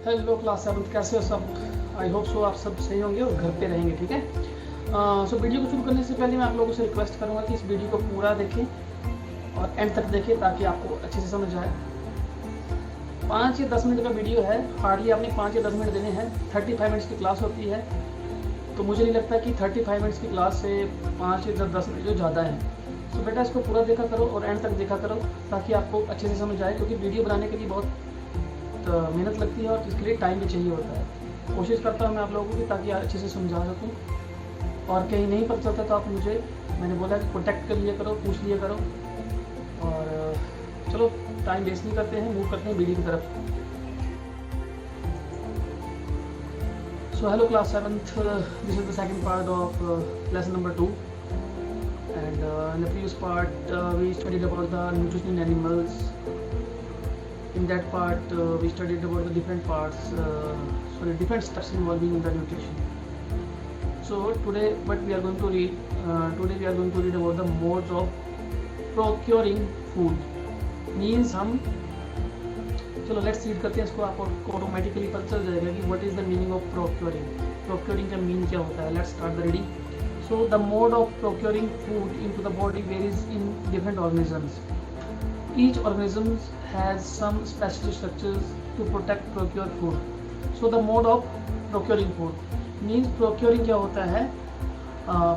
Hello class 7, कैसे हो सब? आई होप सो आप सब सही होंगे और घर पे रहेंगे, ठीक है। सो वीडियो को शुरू करने से पहले मैं आप लोगों से रिक्वेस्ट करूंगा कि इस वीडियो को पूरा देखें और एंड तक देखें ताकि आपको अच्छे से समझ आए। 5 या 10 मिनट का वीडियो है, हार्डली आपने 5 या 10 मिनट देने हैं। 35 मिनट्स की क्लास होती है, तो मुझे नहीं लगता कि 35 मिनट्स की क्लास से 5 या 10 मिनट जो ज़्यादा है। तो बेटा इसको पूरा देखा करो और एंड तक देखा करो ताकि आपको अच्छे से समझ आए, क्योंकि वीडियो बनाने के लिए बहुत मेहनत लगती है और इसके लिए टाइम भी चाहिए होता है। कोशिश करता हूँ मैं आप लोगों की ताकि अच्छे से समझा सकूँ, और कहीं नहीं पता चलता तो आप मुझे, मैंने बोला कि कॉन्टैक्ट कर लिया करो, पूछ लिया करो। और चलो टाइम वेस्ट नहीं करते हैं, मूव करते हैं वीडियो की तरफ। So hello class 7th, this is the second part of lesson number 2, and in the previous part we studied about the nutrition in animals. In that part we studied about the different parts, different steps involving in the nutrition. So today what we are going to read, about the modes of procuring food. Means हम चलो let's read करते हैं इसको, आपको automatically पता चल जाएगा कि what is the meaning of procuring का मीन क्या होता है। Let's start the reading. So the mode of procuring food into the body varies in different organisms. Each organism has some special structures to procure food. So the mode of procuring food means procuring क्या होता है?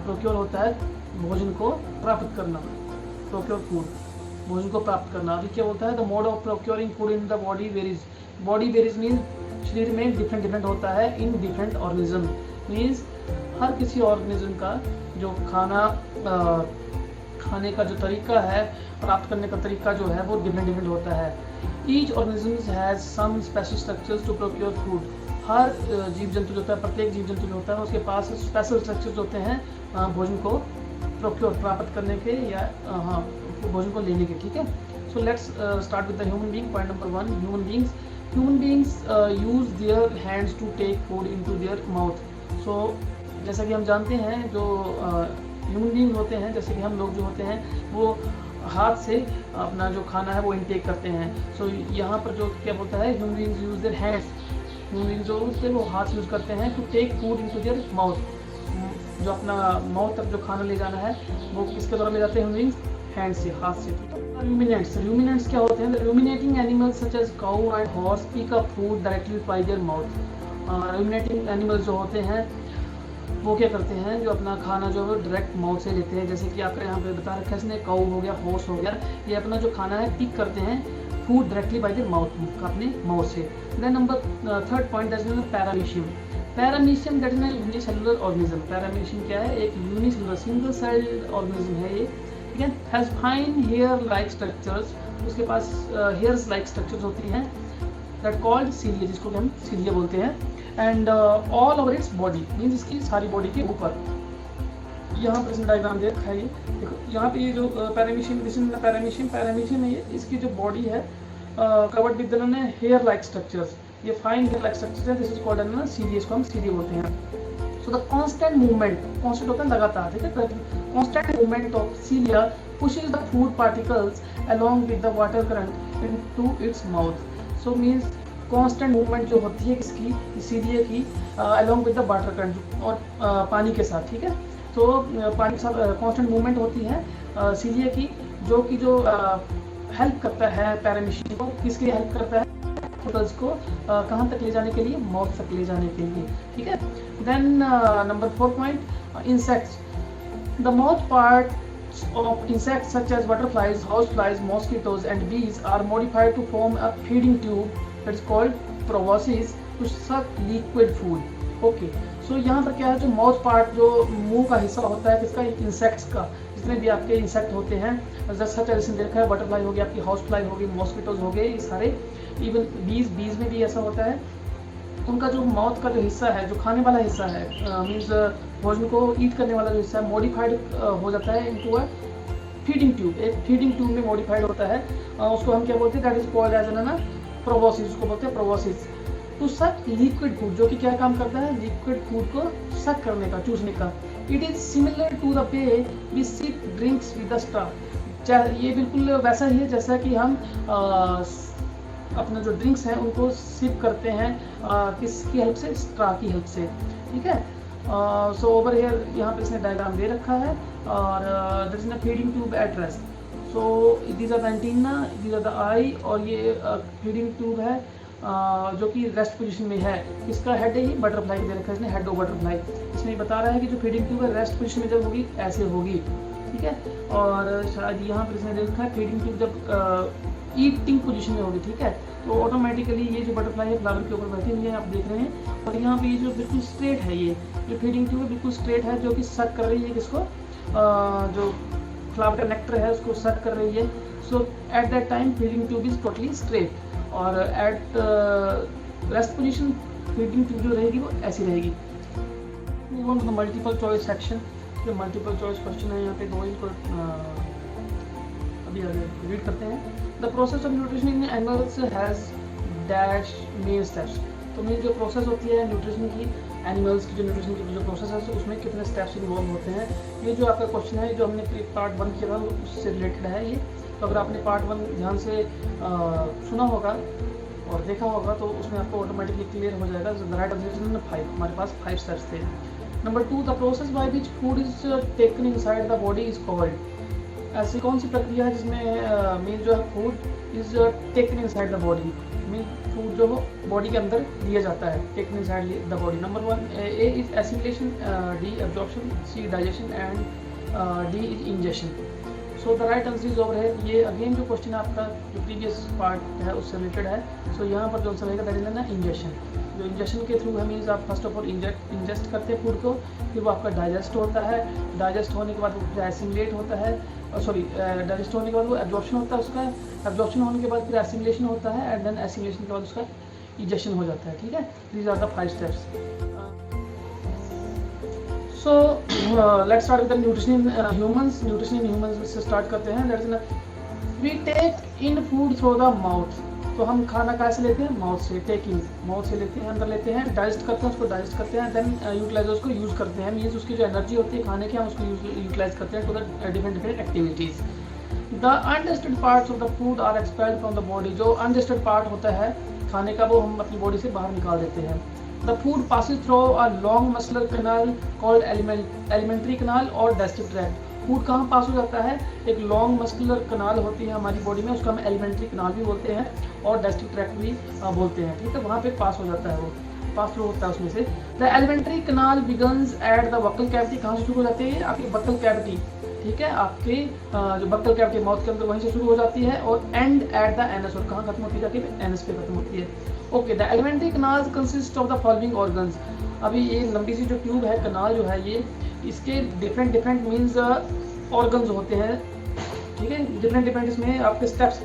Procure होता है भोजन को प्राप्त करना. Procure food, भोजन को प्राप्त करना. अभी क्या होता है? The mode of procuring food in the body varies. Body varies means शरीर में डिफरेंट होता है. In different organism means हर किसी ऑर्गेनिज्म का जो खाने का जो तरीका है, प्राप्त करने का तरीका जो है वो डिफरेंट होता है. Each organism has some special structures to procure food. हर जीव जंतु जो होता है, प्रत्येक जीव जंतु जो होता है उसके पास स्पेशल स्ट्रक्चर्स होते हैं भोजन को प्रोक्योर प्राप्त करने के या भोजन को लेने के, ठीक है. So let's start with the human being. Point number 1, human beings use their hands to take food into their mouth. So जैसा कि हम जानते हैं जो ह्यूमन बीइंग होते हैं, जैसे कि हम लोग जो होते हैं वो हाथ से अपना जो खाना है वो इनटेक करते हैं. सो यहाँ पर जो क्या बोलता है, human beings use their hands. Human beings जो होते हैं वो हाथ यूज़ करते हैं to take food into their mouth. जो अपना माउथ तक जो खाना ले जाना है वो किसके द्वारा ले जाते हैं? ह्यूमन बीइंग्स हैंड से, हाथ से. रूमिनेंट्स क्या होते हैं? Ruminating animals such as cow and horse pick up food directly by their mouth. Ruminating animals जो होते हैं वो क्या करते हैं, जो अपना खाना जो है डायरेक्ट माउथ से लेते हैं. जैसे कि आपके यहाँ पे बता रखा है इसने, काऊ हो गया, हॉर्स हो गया, ये अपना जो खाना है पिक करते हैं food directly by their mouth, अपने माउथ से. Then number 3rd point, that is paramecium. Paramecium that is an unicellular organism. Paramecium क्या है? एक यूनिसेलुलर सिंगल सेल्ड ऑर्गेनिज्म है ये, ठीक है. Has fine hair like structures. उसके पास हेयर्स लाइक स्ट्रक्चर्स होती हैं, दैट कॉल्ड सीलिया, जिसको हम सीलिया बोलते हैं. And all over its body means इसकी सारी बॉडी के ऊपर. यहाँ पर इसमें डायग्राम दे रखा है, ये देखो यहाँ पे ये जो पैरामीशियम है, ये इसकी जो बॉडी है covered with hair like structures. ये फाइन हेयर लाइक स्ट्रक्चर्स है, this is called an cilia, इसको हम सीलिया बोलते हैं. So the constant movement, constant होता है लगातार, ठीक है. Constant movement of cilia pushes the food particles along with the water current into its mouth. So means constant movement जो होती है किसकी? सीलिया की, along with the water current, और पानी के साथ, ठीक है. तो पानी के साथ कांस्टेंट मूवमेंट होती है सीलिया की, जो कि जो हेल्प करता है पैरामीशियम को. किसके लिए हेल्प करता है? पार्टिकल्स को कहाँ तक ले जाने के लिए? माउथ तक ले जाने के लिए, ठीक है. Then number 4 point, insects. The mouth part of insects such as butterflies, houseflies, mosquitoes and bees are modified to form a feeding tube that is called proboscis to suck liquid food. Okay, so यहाँ पर क्या है, जो mouth part, जो मुंह का हिस्सा होता है किसका? इंसेक्ट्स का. जितने भी आपके इंसेक्ट होते हैं, सच एज देखा है, बटरफ्लाई हो गई, आपकी हाउस फ्लाई होगी, मॉस्किटोज हो गए, ये सारे. इवन बीज में भी ऐसा होता है. उनका जो माउथ का जो हिस्सा है, जो खाने वाला हिस्सा है, मीन्स भोजन को ईट करने वाला जो हिस्सा है, मॉडिफाइड हो जाता है इनटू अ फीडिंग ट्यूब. एक फीडिंग ट्यूब में मॉडिफाइड होता है. उसको हम क्या बोलते हैं? That is called as an proboscis. उसको बोलते हैं proboscis. To suck liquid food, जो कि क्या काम करता है? लिक्विड फूड को सक करने का, चूसने का. It is similar to the way we sip drinks with the straw. ये बिल्कुल वैसा ही है जैसा कि हम अपना जो ड्रिंक्स हैं उनको सिप करते हैं किसकी हेल्प से, स्ट्रा की हेल्प से, ठीक है। सो ओवर हियर यहाँ पे इसने डायग्राम दे रखा है और that is a feeding tube at rest. So these are the antenna, these are the eye, और ये फीडिंग ट्यूब है जो कि रेस्ट पोजीशन में है। इसका हेड है ये बटरफ्लाई दे रखा है इसने, हेड ऑफ बटरफ्लाई। इसमें बता रहा है कि जो फीडिंग ट्यूब है रेस्ट पोजीशन में जब होगी ऐसे होगी, ठीक है। और शायद यहाँ पर इसने दे रखा है फीडिंग ट्यूब जब ईटिंग पोजीशन में होगी, ठीक है। तो ऑटोमेटिकली ये जो बटरफ्लाई है फ्लावर के ऊपर बैठी हुई है, आप देख रहे हैं। और यहाँ पे ये जो बिल्कुल स्ट्रेट है, ये जो फीडिंग ट्यूब है बिल्कुल स्ट्रेट है, जो कि सक कर रही है किसको, जो फ्लावर का नेक्टर है उसको सक कर रही है। So at that time feeding tube is totally straight, और at rest position feeding tube जो रहेगी वो ऐसी रहेगी। Move on to the multiple choice section. जो मल्टीपल चॉइस क्वेश्चन है यहाँ पे दो, इनको अभी आगे रीड करते हैं। The process of nutrition in animals has dash main steps. तो मेन जो प्रोसेस होती है न्यूट्रिशन की, एनिमल्स की जो न्यूट्रिशन की जो प्रोसेस है उसमें कितने स्टेप्स इन्वॉल्व होते हैं। ये जो आपका क्वेश्चन है जो हमने पार्ट 1 किया था उससे रिलेटेड है ये। तो अगर आपने पार्ट 1 ध्यान से सुना होगा और देखा होगा तो उसमें आपको ऑटोमेटिकली क्लियर हो जाएगा। द राइट आंसर इज 5, हमारे पास 5 स्टेप्स थे। Number 2, the process by which food is taken inside the body is called. ऐसी कौन सी प्रक्रिया है जिसमें मीन जो है food is taken inside the body, mean food जो हो बॉडी के अंदर लिया जाता है, taken inside the body. Number 1 A is assimilation, D absorption, C digestion and D is ingestion. So the right answer is over है। ये again जो क्वेश्चन आपका जो प्रीवियस पार्ट है उससे रिलेटेड है। सो यहाँ पर जो आंसर रहेगा दैट इज ना इंजेशन। जो इंजेक्शन के थ्रू है मीन्स आप फर्स्ट ऑफ ऑल इंजेस्ट करते हैं फूड को, फिर वो आपका डाइजेस्ट होता है, डाइजेस्ट होने के बाद वो फिर एसिमुलेट होता है, डाइजेस्ट होने के बाद वो एब्जॉर्प्शन होता है उसका, एब्जॉर्प्शन होने के बाद फिर एसिमुलेशन होता है एंड देन एसिमुलेशन के बाद उसका इंजेक्शन हो जाता है, ठीक है। These are the 5 steps. So let's start with the nutrition in humans. Nutrition in humans से स्टार्ट करते हैं। That is we take in food through the mouth. तो हम खाना कैसे लेते हैं, माउथ से, टेक इन माउथ से लेते हैं, अंदर लेते हैं, डाइजेस्ट करते हैं, उसको डाइजेस्ट करते हैं, देन यूटिलाइज उसको यूज़ करते हैं। मीन्स उसकी जो एनर्जी होती है खाने की हम उसको यूटिलाइज करते हैं to the different activities. The undigested parts of the food are expelled from the body. जो अनडाइजेस्टेड पार्ट होता है खाने का वो हम अपनी बॉडी से बाहर निकाल देते हैं। The food passes through a long muscular canal called alimentary canal और डाइजेस्टिव ट्रैक्ट। फूड कहाँ पास हो जाता है, एक लॉन्ग मस्कुलर कैनाल होती है हमारी बॉडी में, उसको हम एलिमेंट्री कैनाल भी बोलते हैं और डाइजेस्टिव ट्रैक्ट भी बोलते हैं, ठीक है। वहाँ पे पास हो जाता है, वो पास थ्रू होता है उसमें से। The alimentary canal begins at the buccal cavity. कहाँ से शुरू हो जाती है, आपकी बक्कल कैविटी, ठीक है। आपके जो बक्कल कैविटी माउथ के अंदर वहीं से शुरू हो जाती है और एंड एट द एनस, और कहाँ खत्म होती है, जाके एनस पे खत्म होती है। Okay, the alimentary canal consist of the following organs. अभी ये लंबी सी जो ट्यूब है, कैनाल जो है ये, इसके डिफरेंट मीन्स ऑर्गन्स होते हैं, ठीक है। डिफरेंट इसमें आपके स्टेप्स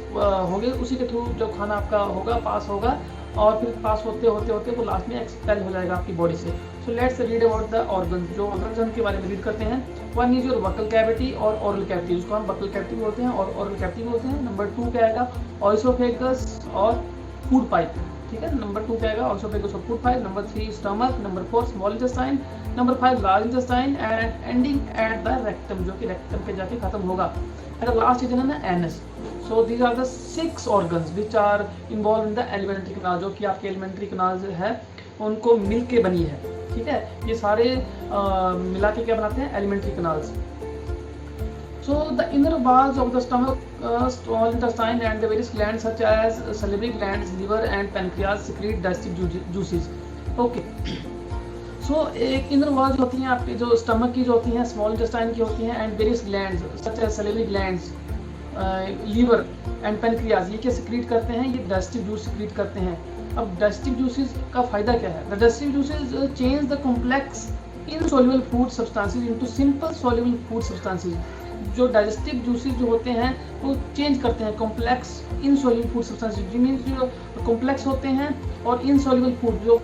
होंगे, उसी के थ्रू जो खाना आपका होगा पास होगा और फिर पास होते होते वो लास्ट में एक्सपेल हो जाएगा आपकी बॉडी से। So let's read about the organs. जो ऑर्गन्स उनके बारे में रीड करते हैं। 1 इज योर बक्कल कैविटी और ओरल कैविटी, उसको हम बक्कल कैविटी बोलते हैं और ओरल कैविटी बोलते हैं। नंबर 2 क्या आएगा, ऑइसोफेगस और फूड पाइप, ठीक है। नंबर 2 क्या आएगा, ऑइसोफेगस और food pipe. Number 3 stomach. Number 4 small intestine. Number 5 large intestine and ending at the rectum, जो कि रेक्टम पे जाके खत्म होगा। एंड लास्ट इज ना anus. So these are the 6 organs which are involve in the alimentary canal, जो कि आपके एलिमेंट्री कैनाल है उनको मिल के बनी है, ठीक है। ये सारे मिला के क्या बनाते हैं, alimentary canals. So the inner walls of the stomach, small intestine and the various glands such as salivary glands, liver and pancreas secrete digestive juices. Okay. So एक inner walls होती हैं आपके जो स्टमक की जो होती हैं, स्मॉल इंटेस्टाइन की होती हैं and various glands such as salivary glands, liver and pancreas, ये क्या सिक्रीट करते हैं, ये डाइजेस्टिव जूस सिक्रीट करते हैं। अब डाइजेस्टिव जूसेस का फायदा क्या है, the digestive juices change the complex insoluble food substances into simple soluble food substances. जो डाइजेस्टिव जूसेस जो होते हैं वो चेंज करते हैं complex insoluble food substances, means जो कॉम्प्लेक्स होते हैं और इनसॉल्युबल फूड जो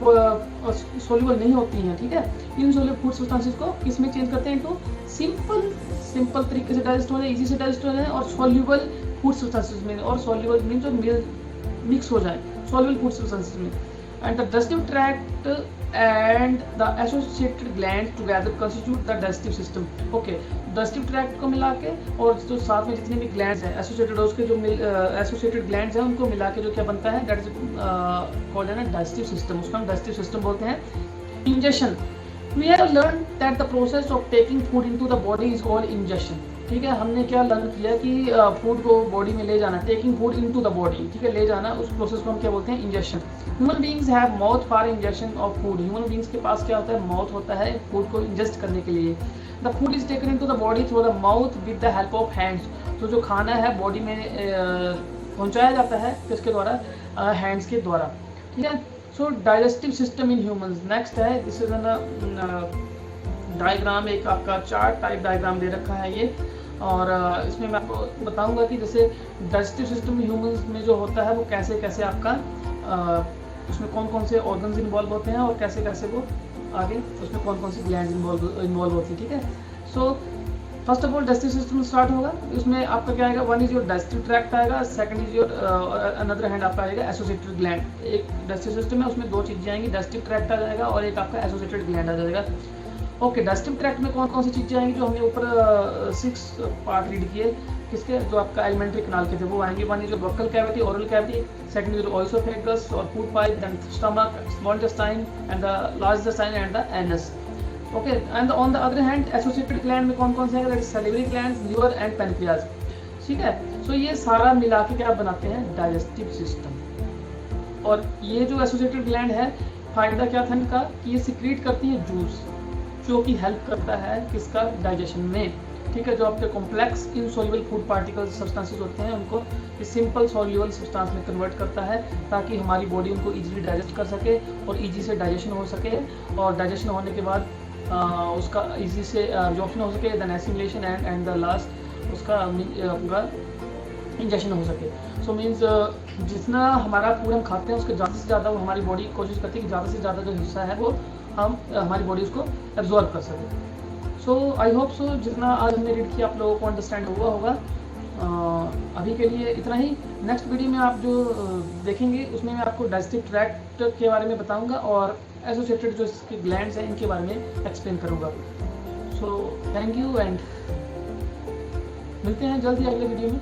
सॉल्युबल नहीं होती हैं, ठीक है। इनसॉल्युबल फूड सब्सटेंसेस को किसमें चेंज करते हैं, तो सिंपल तरीके से डाइजेस्ट हो जाए, इजी से डाइजेस्ट हो जाए, और सॉल्युबल फूड सब्सटेंसेस में, और सॉल्युबल मीन्स जो मिक्स हो जाए सॉल्युबल फूड सब्सटेंसेस में। and the digestive tract and the associated glands together constitute the digestive system. Okay, digestive tract को मिला के और जो साथ में जितने भी glands हैं associated, उसके जो associated glands हैं उनको मिला के जो क्या बनता है, that is called है ना digestive system. उसको हम digestive system बोलते हैं. Ingestion, we have learned that the process of taking food into the body is called ingestion. ठीक है, हमने क्या लर्न किया कि फूड को बॉडी में ले जाना, taking food into the body, ठीक है, ले जाना, उस प्रोसेस को हम क्या बोलते हैं, injection. Human beings have mouth for injection of food. Human beings के पास क्या होता है, माउथ होता है फूड को इंजेस्ट करने के लिए. The food is taken into the body through the mouth with the help of hands. तो जो खाना है बॉडी में पहुंचाया जाता है किसके द्वारा, हैंड्स के द्वारा. ठीक है. So digestive system in humans. Next है, दिस इज डायग्राम, एक आपका चार्ट टाइप डायग्राम दे रखा है ये, और इसमें मैं आपको बताऊंगा कि जैसे डाइजेस्टिव सिस्टम ह्यूमंस में जो होता है वो कैसे कैसे आपका उसमें कौन कौन से ऑर्गन्स इन्वॉल्व होते हैं और कैसे कैसे वो आगे उसमें कौन कौन सी ग्लैंड्स इन्वॉल्व होती है. ठीक है. So first of all digestive system start होगा. इसमें आपका क्या आएगा, one is your digestive tract आएगा, second is your another hand आपका आएगा एसोसिएटेड ग्लैंड. एक डाइजेस्टिव सिस्टम है उसमें दो चीज़ें आएंगी, डाइजेस्टिव ट्रैक्ट आ जाएगा और एक आपका एसोसिएटेड ग्लैंड आ जाएगा. ओके, डाइजेस्टिव ट्रैक्ट में कौन कौन सी चीज़ें आएंगी, जो हमने ऊपर 6 पार्ट रीड किए किसके, जो आपका एलिमेंट्री कनाल के थे वो आएंगे. One is buccal cavity, oral cavity, second is oesophagus और food pipe, then stomach, small intestine and the large intestine and the anus. Okay, and on the other hand associated gland में कौन कौन से हैं, that is salivary glands, liver and pancreas. ठीक है. सो ये सारा मिला के क्या बनाते हैं, डाइजेस्टिव सिस्टम. और ये जो एसोसिएटेड ग्लैंड है, फायदा क्या था इनका कि ये सिक्रीट करती है जूस, जो कि हेल्प करता है किसका, डाइजेशन में. ठीक है. जो आपके complex insoluble food particles substances होते हैं उनको सिंपल सॉल्युबल सब्सटेंस में कन्वर्ट करता है, ताकि हमारी बॉडी उनको इजीली डाइजेस्ट कर सके और इजी से डाइजेशन हो सके, और डाइजेशन होने के बाद उसका इजी से एब्जॉर्प्शन हो सके, then assimilation and the last उसका पूरा इंजेक्शन हो सके. सो मीन्स जितना हमारा फूड हम खाते हैं उसके ज़्यादा से ज़्यादा वो हमारी बॉडी कोशिश करती है कि ज़्यादा से ज़्यादा जो हिस्सा है वो हमारी बॉडी उसको एब्जॉर्ब कर सके. सो आई होप सो जितना आज हमने रीड किया आप लोगों को अंडरस्टैंड हुआ होगा. अभी के लिए इतना ही. नेक्स्ट वीडियो में आप जो देखेंगे उसमें मैं आपको डाइजेस्टिव ट्रैक्ट के बारे में बताऊंगा और एसोसिएटेड जो इसके ग्लैंड्स हैं इनके बारे में एक्सप्लेन करूंगा. सो थैंक यू एंड मिलते हैं जल्दी अगले वीडियो में.